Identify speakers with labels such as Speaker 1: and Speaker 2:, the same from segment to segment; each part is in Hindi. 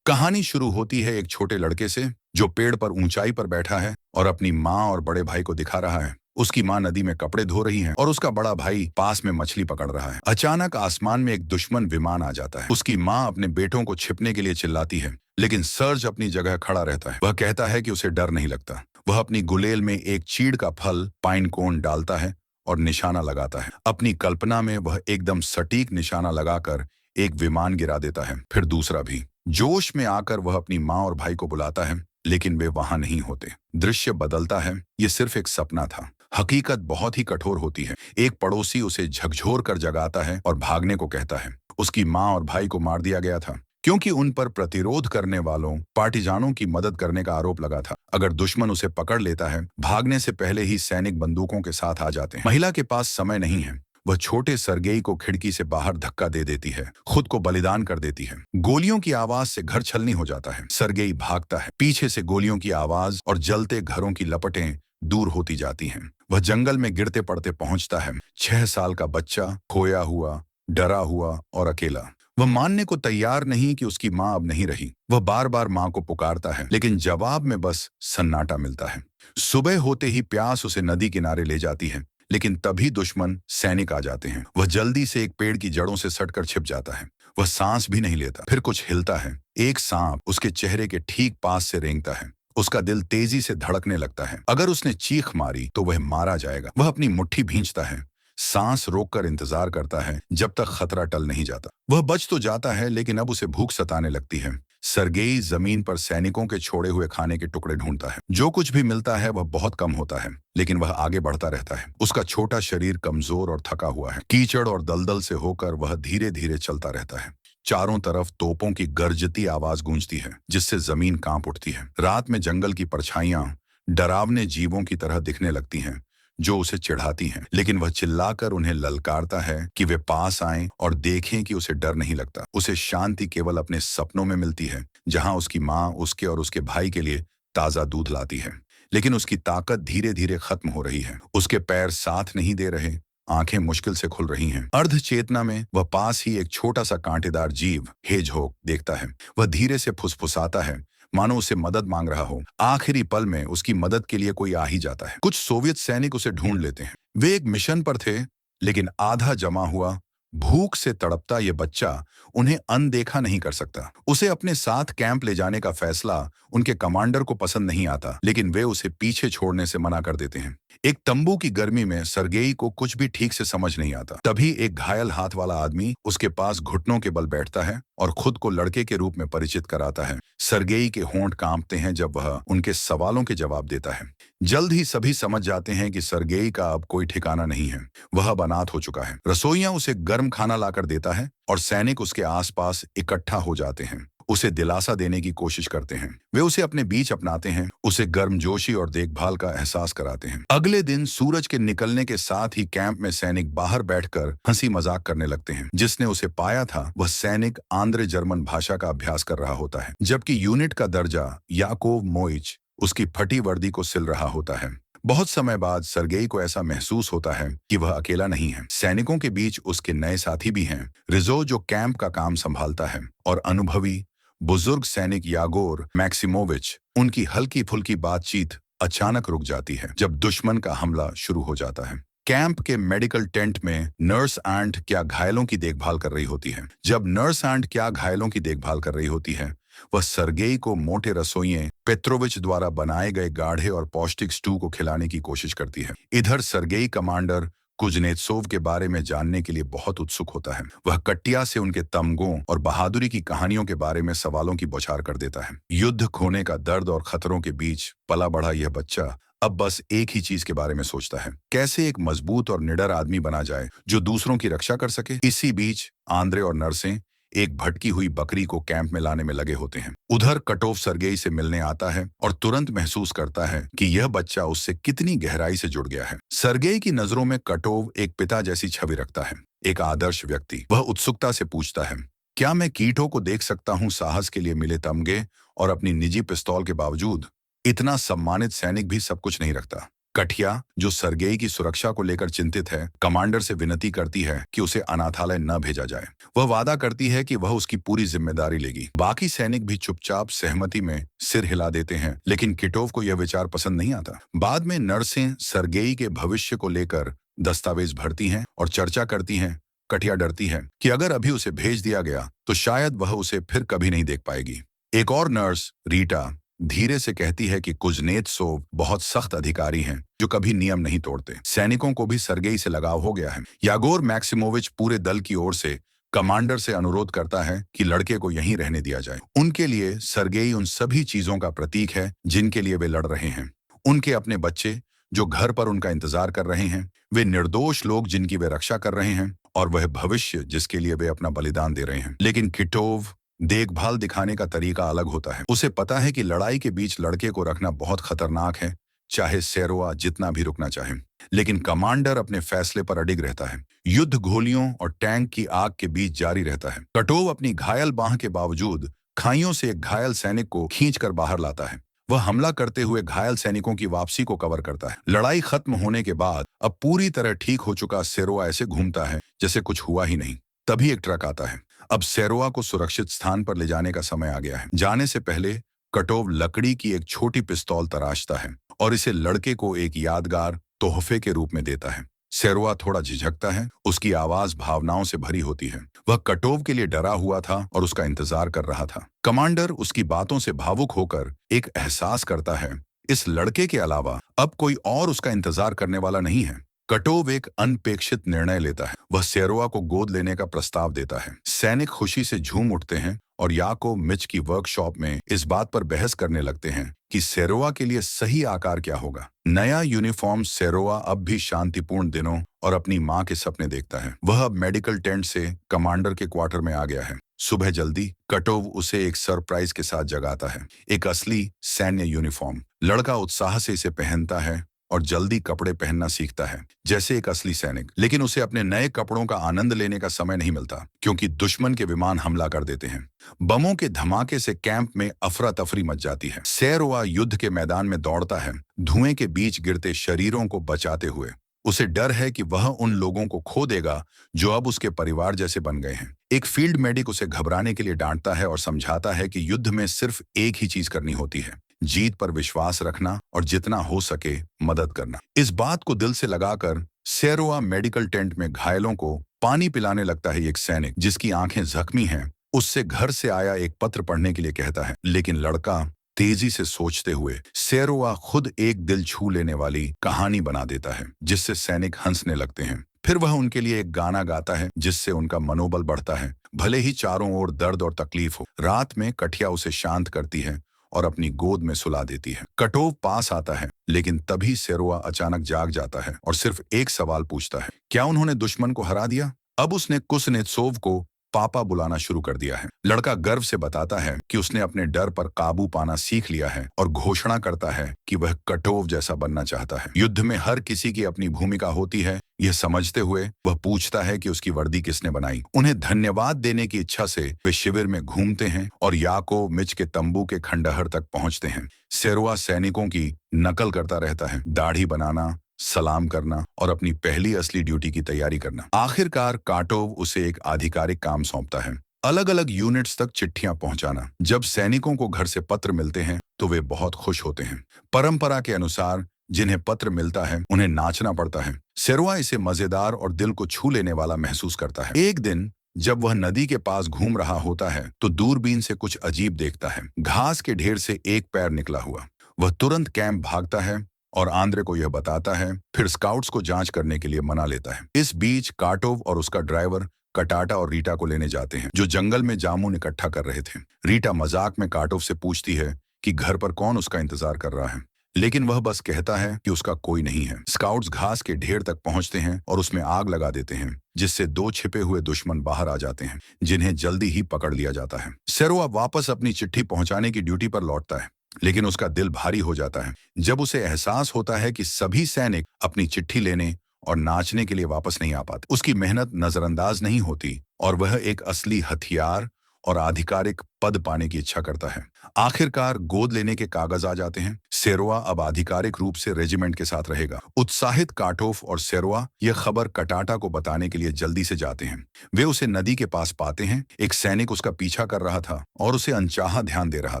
Speaker 1: कहानी शुरू होती है एक छोटे लड़के से जो पेड़ पर ऊंचाई पर बैठा है और अपनी माँ और बड़े भाई को दिखा रहा है। उसकी माँ नदी में कपड़े धो रही है और उसका बड़ा भाई पास में मछली पकड़ रहा है। अचानक आसमान में एक दुश्मन विमान आ जाता है। उसकी माँ अपने बेटों को छिपने के लिए चिल्लाती है, लेकिन सर्ज अपनी जगह खड़ा रहता है। वह कहता है कि उसे डर नहीं लगता। वह अपनी गुलेल में एक चीड़ का फल पाइन कोन डालता है और निशाना लगाता है। अपनी कल्पना में वह एकदम सटीक निशाना लगाकर एक विमान गिरा देता है, फिर दूसरा भी। जोश में आकर वह अपनी माँ और भाई को बुलाता है, लेकिन वे वहां नहीं होते। दृश्य बदलता है। ये सिर्फ एक सपना था। हकीकत बहुत ही कठोर होती है। एक पड़ोसी उसे झकझोर कर जगाता है और भागने को कहता है। उसकी माँ और भाई को मार दिया गया था क्योंकि उन पर प्रतिरोध करने वालों पार्टिजानों की मदद करने का आरोप लगा था। अगर दुश्मन उसे पकड़ लेता है, भागने से पहले ही सैनिक बंदूकों के साथ आ जाते हैं। महिला के पास समय नहीं है। वह छोटे सरगेई को खिड़की से बाहर धक्का दे देती है, खुद को बलिदान कर देती है। गोलियों की आवाज से घर छलनी हो जाता है। सरगेई भागता है। पीछे से गोलियों की आवाज और जलते घरों की लपटें दूर होती जाती हैं। वह जंगल में गिरते पड़ते पहुंचता है। 6 साल का बच्चा, खोया हुआ, डरा हुआ और अकेला। वह मानने को तैयार नहीं कि उसकी माँ अब नहीं रही। वह बार बार माँ को पुकारता है, लेकिन जवाब में बस सन्नाटा मिलता है। सुबह होते ही प्यास उसे नदी किनारे ले जाती है, लेकिन तभी दुश्मन सैनिक आ जाते हैं। वह जल्दी से एक पेड़ की जड़ों से सटकर छिप जाता है। वह सांस भी नहीं लेता। फिर कुछ हिलता है। एक सांप उसके चेहरे के ठीक पास से रेंगता है। उसका दिल तेजी से धड़कने लगता है। अगर उसने चीख मारी तो वह मारा जाएगा। वह अपनी मुट्ठी भींचता है, सांस रोककर इंतजार करता है जब तक खतरा टल नहीं जाता। वह बच तो जाता है, लेकिन अब उसे भूख सताने लगती है। सरगेई जमीन पर सैनिकों के छोड़े हुए खाने के टुकड़े ढूंढता है। जो कुछ भी मिलता है वह बहुत कम होता है, लेकिन वह आगे बढ़ता रहता है। उसका छोटा शरीर कमजोर और थका हुआ है। कीचड़ और दलदल से होकर वह धीरे धीरे चलता रहता है। चारों तरफ तोपों की गरजती आवाज गूंजती है, जिससे जमीन कांप उठती है। रात में जंगल की परछाइयां डरावने जीवों की तरह दिखने लगती हैं, जो उसे चिढ़ाती हैं, लेकिन वह चिल्लाकर उन्हें ललकारता है कि वे पास आएं और देखें कि उसे डर नहीं लगता। उसे शांति केवल अपने सपनों में मिलती है, जहां उसकी माँ उसके और उसके भाई के लिए ताजा दूध लाती है। लेकिन उसकी ताकत धीरे धीरे खत्म हो रही है। उसके पैर साथ नहीं दे रहे, आंखें मुश्किल से खुल रही हैं। अर्ध चेतना में वह पास ही एक छोटा सा कांटेदार जीव हेजहॉग देखता है। वह धीरे से फुसफुसाता है, मानो उसे मदद मांग रहा हो। आखिरी पल में उसकी मदद के लिए कोई आ ही जाता है। कुछ सोवियत सैनिक उसे ढूंढ लेते हैं। वे एक मिशन पर थे, लेकिन आधा जमा हुआ भूख से तड़पता ये बच्चा उन्हें अनदेखा नहीं कर सकता। उसे अपने साथ कैंप ले जाने का फैसला उनके कमांडर को पसंद नहीं आता, लेकिन वे उसे पीछे छोड़ने से मना कर देते हैं। एक तंबू की गर्मी में सरगेई को कुछ भी ठीक से समझ नहीं आता। तभी एक घायल हाथ वाला आदमी उसके पास घुटनों के बल बैठता है और खुद को लड़के के रूप में परिचित कराता है। सरगेई के होंठ कांपते हैं जब वह उनके सवालों के जवाब देता है। जल्द ही सभी समझ जाते हैं कि सरगेई का अब कोई ठिकाना नहीं है। वह अब अनाथ हो चुका है। रसोइया उसे गर्म खाना लाकर देता है और सैनिक उसके आसपास इकट्ठा हो जाते हैं। उसे दिलासा देने की कोशिश करते हैं। वे उसे अपने बीच अपनाते हैं, उसे गर्मजोशी और देखभाल का एहसास कराते हैं। अगले दिन सूरज के निकलने के साथ ही कैंप में सैनिक बाहर बैठकर हंसी मजाक करने लगते हैं। जिसने उसे पाया था वह सैनिक आंद्रे जर्मन भाषा का अभ्यास कर रहा होता है, जबकि यूनिट का दर्जा याकोव मोइच उसकी फटी वर्दी को सिल रहा होता है। बहुत समय बाद सरगेई को ऐसा महसूस होता है कि वह अकेला नहीं है। सैनिकों के बीच उसके नए साथी भी हैं। रिजो जो कैंप का काम संभालता है, और अनुभवी बुजुर्ग सैनिक यागोर मैक्सिमोविच। उनकी हल्की फुल्की बातचीत अचानक रुक जाती है जब दुश्मन का हमला शुरू हो जाता है। कैंप के मेडिकल टेंट में नर्स आंट क्या घायलों की देखभाल कर रही होती है। जब नर्स आंट क्या घायलों की देखभाल कर रही होती है, वह सरगेई को मोटे रसोइये पेट्रोविच द्वारा बनाए गए गाढ़े और पौष्टिक स्टू को खिलाने की कोशिश करती है। इधर सरगेई कमांडर कुजनेत्सोव के बारे में जानने के लिए बहुत उत्सुक होता है। वह कट्टिया से उनके तमगों और बहादुरी की कहानियों के बारे में सवालों की बौछार कर देता है। युद्ध खोने का दर्द और खतरों के बीच पला बढ़ा यह बच्चा अब बस एक ही चीज के बारे में सोचता है, कैसे एक मजबूत और निडर आदमी बना जाए जो दूसरों की रक्षा कर सके। इसी बीच आंद्रे और नर्सें एक भटकी हुई बकरी को कैंप में लाने में लगे होते हैं। उधर कटोव सरगेई से मिलने आता है और तुरंत महसूस करता है कि यह बच्चा उससे कितनी गहराई से जुड़ गया है। सरगेई की नजरों में कटोव एक पिता जैसी छवि रखता है, एक आदर्श व्यक्ति। वह उत्सुकता से पूछता है, क्या मैं कीटो को देख सकता हूँ? साहस के लिए मिले तमगे और अपनी निजी पिस्तौल के बावजूद इतना सम्मानित सैनिक भी सब कुछ नहीं रखता। कठिया, जो सरगेई की सुरक्षा को लेकर चिंतित है, कमांडर से विनती करती है कि उसे अनाथालय न भेजा जाए। वह वादा करती है कि वह उसकी पूरी जिम्मेदारी लेगी। बाकी सैनिक भी चुपचाप सहमति में सिर हिला देते हैं, लेकिन किटोव को यह विचार पसंद नहीं आता। बाद में नर्सें सरगेई के भविष्य को लेकर दस्तावेज भरती हैं और चर्चा करती हैं। कठिया डरती है कि अगर अभी उसे भेज दिया गया तो शायद वह उसे फिर कभी नहीं देख पाएगी। एक और नर्स, रीटा, धीरे से कहती है कि कुज़नेत्सोव बहुत सख्त अधिकारी हैं जो कभी नियम नहीं तोड़ते। सैनिकों को भी सरगेई से लगाव हो गया है। यागोर मैक्सिमोविच पूरे दल की ओर से कमांडर से अनुरोध करता है कि लड़के को यहीं रहने दिया जाए। उनके लिए सरगेई उन सभी चीजों का प्रतीक है जिनके लिए वे लड़ रहे हैं। उनके अपने बच्चे जो घर पर उनका इंतजार कर रहे हैं, वे निर्दोष लोग जिनकी वे रक्षा कर रहे हैं, और वह भविष्य जिसके लिए वे अपना बलिदान दे रहे हैं। लेकिन किटोव देखभाल दिखाने का तरीका अलग होता है। उसे पता है कि लड़ाई के बीच लड़के को रखना बहुत खतरनाक है, चाहे सेरोआ जितना भी रुकना चाहे। लेकिन कमांडर अपने फैसले पर अडिग रहता है। युद्ध गोलियों और टैंक की आग के बीच जारी रहता है। कटोव अपनी घायल बांह के बावजूद खाइयों से एक घायल सैनिक को खींचकर बाहर लाता है। वह हमला करते हुए घायल सैनिकों की वापसी को कवर करता है। लड़ाई खत्म होने के बाद अब पूरी तरह ठीक हो चुका सेरोआ ऐसे घूमता है जैसे कुछ हुआ ही नहीं। तभी एक ट्रक आता है। अब सेरोआ को सुरक्षित स्थान पर ले जाने का समय आ गया है। जाने से पहले कटोव लकड़ी की एक छोटी पिस्तौल तराशता है और इसे लड़के को एक यादगार तोहफे के रूप में देता है। सेरोआ थोड़ा झिझकता है, उसकी आवाज भावनाओं से भरी होती है। वह कटोव के लिए डरा हुआ था और उसका इंतजार कर रहा था। कमांडर उसकी बातों से भावुक होकर एक एहसास करता है, इस लड़के के अलावा अब कोई और उसका इंतजार करने वाला नहीं है। कटोव एक अनपेक्षित निर्णय लेता है। वह सेरोआ को गोद लेने का प्रस्ताव देता है। सैनिक खुशी से झूम उठते हैं और याकोव मिच की वर्कशॉप में इस बात पर बहस करने लगते हैं कि सेरोआ के लिए सही आकार क्या होगा। नया यूनिफॉर्म सेरोआ अब भी शांतिपूर्ण दिनों और अपनी मां के सपने देखता है। वह अब मेडिकल टेंट से कमांडर के क्वार्टर में आ गया है। सुबह जल्दी कटोव उसे एक सरप्राइज के साथ जगाता है, एक असली सैन्य यूनिफॉर्म। लड़का उत्साह से इसे पहनता है और जल्दी कपड़े पहनना सीखता है जैसे एक असली सैनिक। लेकिन उसे अपने नए कपड़ों का आनंद लेने का समय नहीं मिलता, क्योंकि दुश्मन के विमान हमला कर देते हैं। बमों के धमाके से कैंप में अफरा तफरी मच जाती है। सेरोआ युद्ध के मैदान में दौड़ता है, धुएं के बीच गिरते शरीरों को बचाते हुए। उसे डर है कि वह उन लोगों को खो देगा जो अब उसके परिवार जैसे बन गए हैं। एक फील्ड मेडिक उसे घबराने के लिए डांटता है और समझाता है कि युद्ध में सिर्फ एक ही चीज करनी होती है, जीत पर विश्वास रखना और जितना हो सके मदद करना। इस बात को दिल से लगाकर सेरोआ मेडिकल टेंट में घायलों को पानी पिलाने लगता है। एक सैनिक जिसकी आंखें जख्मी हैं उससे घर से आया एक पत्र पढ़ने के लिए कहता है, लेकिन लड़का तेजी से सोचते हुए सेरोआ खुद एक दिल छू लेने वाली कहानी बना देता है, जिससे सैनिक हंसने लगते हैं। फिर वह उनके लिए एक गाना गाता है जिससे उनका मनोबल बढ़ता है, भले ही चारों ओर दर्द और तकलीफ हो। रात में कठिया उसे शांत करती है और अपनी गोद में सुला देती है। कटोव पास आता है, लेकिन तभी सेरोआ अचानक जाग जाता है और सिर्फ एक सवाल पूछता है, क्या उन्होंने दुश्मन को हरा दिया? अब उसने कुज़नेत्सोव को पापा बुलाना शुरू कर दिया है। लड़का गर्व से बताता है कि उसने अपने डर पर काबू पाना सीख लिया है और घोषणा करता है कि वह कटोव जैसा बनना चाहता है। युद्ध में हर किसी की अपनी भूमिका होती है, यह समझते हुए वह पूछता है कि उसकी वर्दी किसने बनाई। उन्हें धन्यवाद देने की इच्छा से वे शिविर में घूमते हैं और याकोव मिच के तंबू के खंडहर तक पहुंचते हैं। सेरोआ सैनिकों की नकल करता रहता है, दाढ़ी बनाना, सलाम करना और अपनी पहली असली ड्यूटी की तैयारी करना। आखिरकार काटोव उसे एक आधिकारिक काम सौंपता है, अलग अलग यूनिट्स तक चिट्ठियां पहुंचाना। जब सैनिकों को घर से पत्र मिलते हैं तो वे बहुत खुश होते हैं। परंपरा के अनुसार जिन्हें पत्र मिलता है उन्हें नाचना पड़ता है। सेरोआ इसे मजेदार और दिल को छू लेने वाला महसूस करता है। एक दिन जब वह नदी के पास घूम रहा होता है तो दूरबीन से कुछ अजीब देखता है। घास के ढेर से एक पैर निकला हुआ। वह तुरंत कैंप भागता है और आंद्रे को यह बताता है, फिर स्काउट्स को जांच करने के लिए मना लेता है। इस बीच काटोव और उसका ड्राइवर कटाटा और रीटा को लेने जाते हैं, जो जंगल में जामुन इकट्ठा कर रहे थे। रीटा मजाक में काटोव से पूछती है कि घर पर कौन उसका इंतजार कर रहा है, लेकिन वह बस कहता है कि उसका कोई नहीं है। स्काउट्स घास के ढेर तक पहुंचते हैं और उसमें आग लगा देते हैं, जिससे दो छिपे हुए दुश्मन बाहर आ जाते हैं, जिन्हें जल्दी ही पकड़ लिया जाता है। सेरोआ वापस अपनी चिट्ठी पहुंचाने की ड्यूटी पर लौटता है, लेकिन उसका दिल भारी हो जाता है जब उसे एहसास होता है कि सभी सैनिक अपनी चिट्ठी लेने और नाचने के लिए वापस नहीं आ पाते। उसकी मेहनत नजरअंदाज नहीं होती और वह एक असली हथियार और आधिकारिक पद पाने की इच्छा करता है। आखिरकार गोद लेने के कागज आ जाते हैं। सेरोआ अब आधिकारिक रूप से रेजिमेंट के साथ रहेगा। उत्साहित काटोफ और सेरोआ यह खबर कटाटा को बताने के लिए जल्दी से जाते हैं। वे उसे नदी के पास पाते हैं। एक सैनिक उसका पीछा कर रहा था और उसे अनचाहा ध्यान दे रहा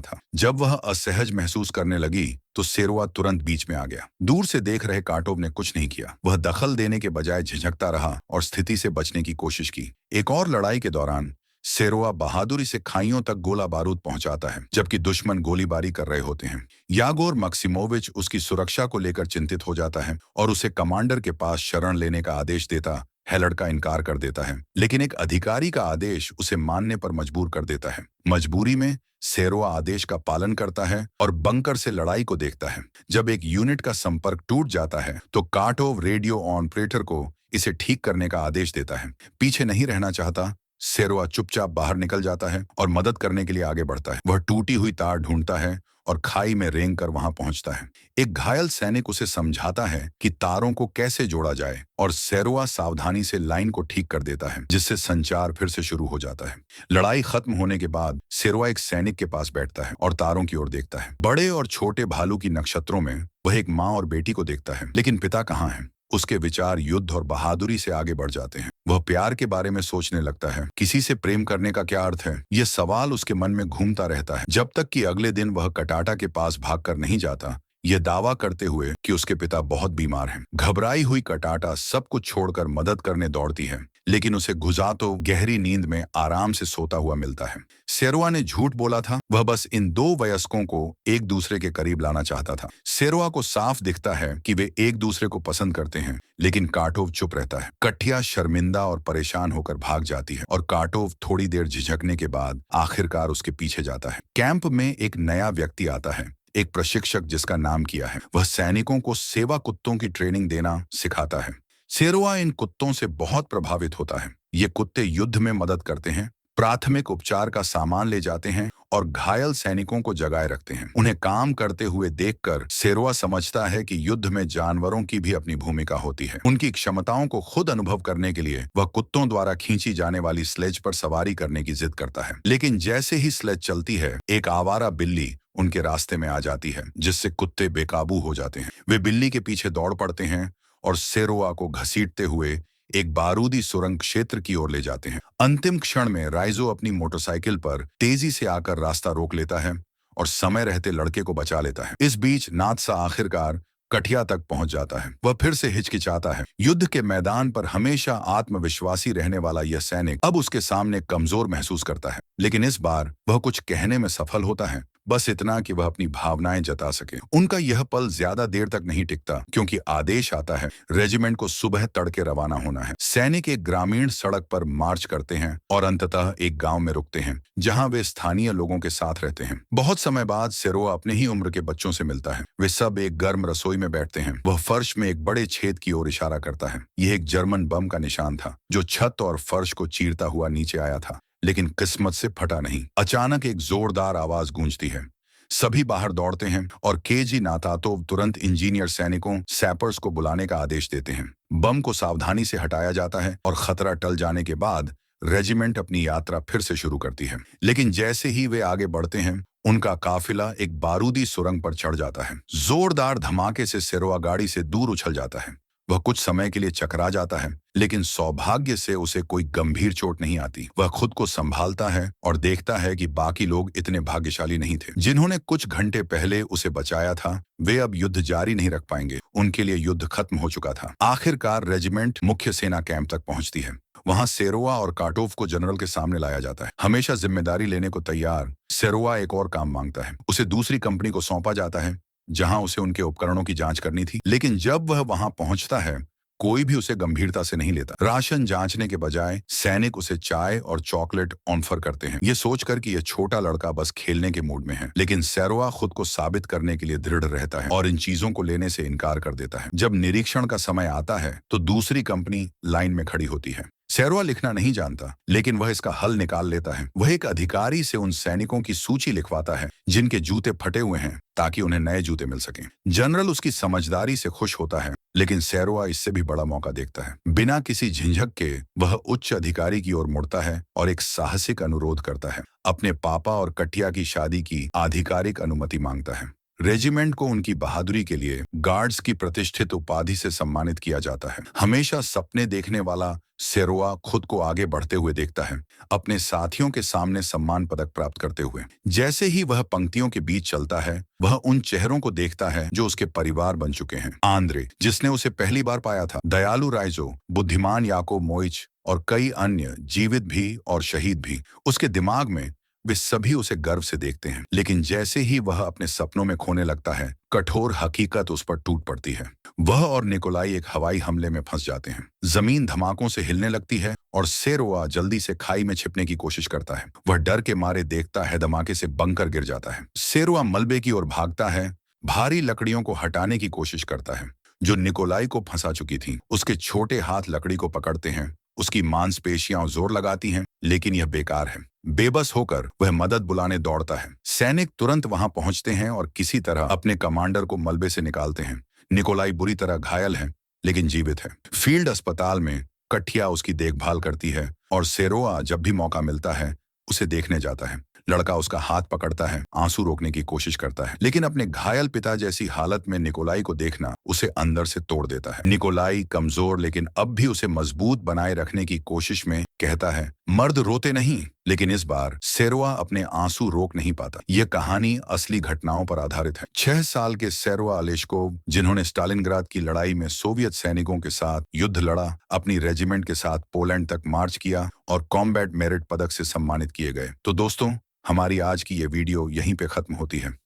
Speaker 1: था। जब वह असहज महसूस करने लगी तो सेरोआ तुरंत बीच में आ गया। दूर से देख रहे काटोव ने कुछ नहीं किया। वह दखल देने के बजाय झिझकता रहा और स्थिति से बचने की कोशिश की। एक और लड़ाई के दौरान सेरोआ बहादुरी से खाइयों तक गोला बारूद पहुंचाता है, जबकि दुश्मन गोलीबारी कर रहे होते हैं। यागोर मक्सिमोविच उसकी सुरक्षा को लेकर चिंतित हो जाता है और उसे कमांडर के पास शरण लेने का आदेश देता है। लड़का इनकार कर देता है, लेकिन एक अधिकारी का आदेश उसे मानने पर मजबूर कर देता है। मजबूरी में सेरोआ आदेश का पालन करता है और बंकर से लड़ाई को देखता है। जब एक यूनिट का संपर्क टूट जाता है तो काटोव रेडियो ऑपरेटर को इसे ठीक करने का आदेश देता है। पीछे नहीं रहना चाहता, सेरोआ चुपचाप बाहर निकल जाता है और मदद करने के लिए आगे बढ़ता है। वह टूटी हुई तार ढूंढता है और खाई में रेंग कर वहां पहुंचता है। एक घायल सैनिक उसे समझाता है कि तारों को कैसे जोड़ा जाए और सेरोआ सावधानी से लाइन को ठीक कर देता है, जिससे संचार फिर से शुरू हो जाता है। लड़ाई खत्म होने के बाद सेरोआ एक सैनिक के पास बैठता है और तारों की ओर देखता है। बड़े और छोटे भालू की नक्षत्रों में वह एक माँ और बेटी को देखता है, लेकिन पिता कहाँ है? उसके विचार युद्ध और बहादुरी से आगे बढ़ जाते हैं। वह प्यार के बारे में सोचने लगता है। किसी से प्रेम करने का क्या अर्थ है? यह सवाल उसके मन में घूमता रहता है, जब तक कि अगले दिन वह कटाटा के पास भागकर नहीं जाता, यह दावा करते हुए कि उसके पिता बहुत बीमार हैं। घबराई हुई कटाटा सब कुछ छोड़कर मदद करने दौड़ती है, लेकिन उसे गुजातो गहरी नींद में आराम से सोता हुआ मिलता है। सेरोआ ने झूठ बोला था। वह बस इन दो वयस्कों को एक दूसरे के करीब लाना चाहता था। सेरोआ को साफ दिखता है कि वे एक दूसरे को पसंद करते हैं, लेकिन काटोव चुप रहता है। कठिया शर्मिंदा और परेशान होकर भाग जाती है और काटोव थोड़ी देर झिझकने के बाद आखिरकार उसके पीछे जाता है। कैंप में एक नया व्यक्ति आता है, एक प्रशिक्षक जिसका नाम किया है। वह सैनिकों को सेवा कुत्तों की ट्रेनिंग देना सिखाता है। सेरोआ इन कुत्तों से बहुत प्रभावित होता है। ये कुत्ते युद्ध में मदद करते हैं, प्राथमिक उपचार का सामान ले जाते हैं और घायल सैनिकों को जगाए रखते हैं। उन्हें काम करते हुए देखकर सेरोआ समझता है कि युद्ध में जानवरों की भी अपनी भूमिका होती है। उनकी क्षमताओं को खुद अनुभव करने के लिए वह कुत्तों द्वारा खींची जाने वाली स्लेज पर सवारी करने की जिद करता है। लेकिन जैसे ही स्लेज चलती है, एक आवारा बिल्ली उनके रास्ते में आ जाती है, जिससे कुत्ते बेकाबू हो जाते हैं। वे बिल्ली के पीछे दौड़ पड़ते हैं और सेरोआ को घसीटते हुए एक बारूदी सुरंग क्षेत्र की ओर ले जाते हैं। अंतिम क्षण में राइजो अपनी मोटरसाइकिल पर तेजी से आकर रास्ता रोक लेता है और समय रहते लड़के को बचा लेता है। इस बीच नादसा आखिरकार कठिया तक पहुंच जाता है। वह फिर से हिचकिचाता है। युद्ध के मैदान पर हमेशा आत्मविश्वासी रहने वाला यह सैनिक अब उसके सामने कमजोर महसूस करता है, लेकिन इस बार वह कुछ कहने में सफल होता है, बस इतना कि वह अपनी भावनाएं जता सके। उनका यह पल ज्यादा देर तक नहीं टिकता, क्योंकि आदेश आता है रेजिमेंट को सुबह तड़के रवाना होना है। सैनिक एक ग्रामीण सड़क पर मार्च करते हैं और अंततः एक गांव में रुकते हैं, जहां वे स्थानीय लोगों के साथ रहते हैं। बहुत समय बाद सेरोआ अपने ही उम्र के बच्चों से मिलता है। वे सब एक गर्म रसोई में बैठते हैं। वह फर्श में एक बड़े छेद की ओर इशारा करता है। यह एक जर्मन बम का निशान था, जो छत और फर्श को चीरता हुआ नीचे आया था, लेकिन किस्मत से फटा नहीं। अचानक एक जोरदार आवाज गूंजती है। सभी बाहर दौड़ते हैं और केजी नातातोव तुरंत इंजीनियर सैनिकों सैपर्स को बुलाने का आदेश देते हैं। बम को सावधानी से हटाया जाता है और खतरा टल जाने के बाद रेजिमेंट अपनी यात्रा फिर से शुरू करती है। लेकिन जैसे ही वे आगे बढ़ते हैं, उनका काफिला एक बारूदी सुरंग पर चढ़ जाता है। जोरदार धमाके से सेरोआ गाड़ी से दूर उछल जाता है। वह कुछ समय के लिए चकरा जाता है, लेकिन सौभाग्य से उसे कोई गंभीर चोट नहीं आती। वह खुद को संभालता है और देखता है कि बाकी लोग इतने भाग्यशाली नहीं थे। जिन्होंने कुछ घंटे पहले उसे बचाया था, वे अब युद्ध जारी नहीं रख पाएंगे। उनके लिए युद्ध खत्म हो चुका था। आखिरकार रेजिमेंट मुख्य सेना कैंप तक पहुंचती है। वहां सेरोआ और काटोव को जनरल के सामने लाया जाता है। हमेशा जिम्मेदारी लेने को तैयार, सेरोआ एक और काम मांगता है। उसे दूसरी कंपनी को सौंपा जाता है, जहां उसे उनके उपकरणों की जांच करनी थी। लेकिन जब वह वहां पहुंचता है, कोई भी उसे गंभीरता से नहीं लेता। राशन जांचने के बजाय सैनिक उसे चाय और चॉकलेट ऑफर करते हैं, ये सोचकर कि यह छोटा लड़का बस खेलने के मूड में है। लेकिन सेरोआ खुद को साबित करने के लिए दृढ़ रहता है और इन चीजों को लेने से इनकार कर देता है। जब निरीक्षण का समय आता है तो दूसरी कंपनी लाइन में खड़ी होती है। सेरोआ लिखना नहीं जानता, लेकिन वह इसका हल निकाल लेता है। वह एक अधिकारी से उन सैनिकों की सूची लिखवाता है जिनके जूते फटे हुए हैं, ताकि उन्हें नए जूते मिल सकें। जनरल उसकी समझदारी से खुश होता है, लेकिन सेरोआ इससे भी बड़ा मौका देखता है। बिना किसी झिझक के वह उच्च अधिकारी की ओर मुड़ता है और एक साहसिक अनुरोध करता है। अपने पापा और कटिया की शादी की आधिकारिक अनुमति मांगता है। रेजिमेंट को उनकी बहादुरी के लिए गार्ड्स की प्रतिष्ठित उपाधि से सम्मानित किया जाता है। हमेशा सपने देखने वाला सेरोआ खुद को आगे बढ़ते हुए देखता है, अपने साथियों के सामने सम्मान पदक प्राप्त करते हुए। जैसे ही वह पंक्तियों के बीच चलता है, वह उन चेहरों को देखता है जो उसके परिवार बन चुके हैं। आंद्रे, जिसने उसे पहली बार पाया था, दयालु राइजो, बुद्धिमान याकोब मोइच और कई अन्य, जीवित भी और शहीद भी, उसके दिमाग में वे सभी उसे गर्व से देखते हैं। लेकिन जैसे ही वह अपने सपनों में खोने लगता है, कठोर हकीकत उस पर टूट पड़ती है। वह और निकोलाई एक हवाई हमले में फंस जाते हैं। जमीन धमाकों से हिलने लगती है और सेरोआ जल्दी से खाई में छिपने की कोशिश करता है। वह डर के मारे देखता है धमाके से बंकर गिर जाता है। सेरोआ मलबे की ओर भागता है, भारी लकड़ियों को हटाने की कोशिश करता है जो निकोलाई को फंसा चुकी थी। उसके छोटे हाथ लकड़ी को पकड़ते हैं, उसकी मांसपेशियां जोर लगाती हैं, लेकिन यह बेकार है। बेबस होकर वह मदद बुलाने दौड़ता है। सैनिक तुरंत वहां पहुंचते हैं और किसी तरह अपने कमांडर को मलबे से निकालते हैं। निकोलाई बुरी तरह घायल है, लेकिन जीवित है। फील्ड अस्पताल में कठिया उसकी देखभाल करती है और सेरोआ जब भी मौका मिलता है उसे देखने जाता है। लड़का उसका हाथ पकड़ता है, आंसू रोकने की कोशिश करता है, लेकिन अपने घायल पिता जैसी हालत में निकोलाई को देखना उसे अंदर से तोड़ देता है। निकोलाई कमजोर लेकिन अब भी उसे मजबूत बनाए रखने की कोशिश में कहता है, मर्द रोते नहीं। लेकिन इस बार सेरोआ अपने आंसू रोक नहीं पाता। यह कहानी असली घटनाओं पर आधारित है। 6 साल के सेरोआ अलेश्कोव, जिन्होंने स्टालिनग्राद की लड़ाई में सोवियत सैनिकों के साथ युद्ध लड़ा, अपनी रेजिमेंट के साथ पोलैंड तक मार्च किया और कॉम्बैट मेरिट पदक से सम्मानित किए गए। तो दोस्तों, हमारी आज की ये वीडियो यहीं पे खत्म होती है।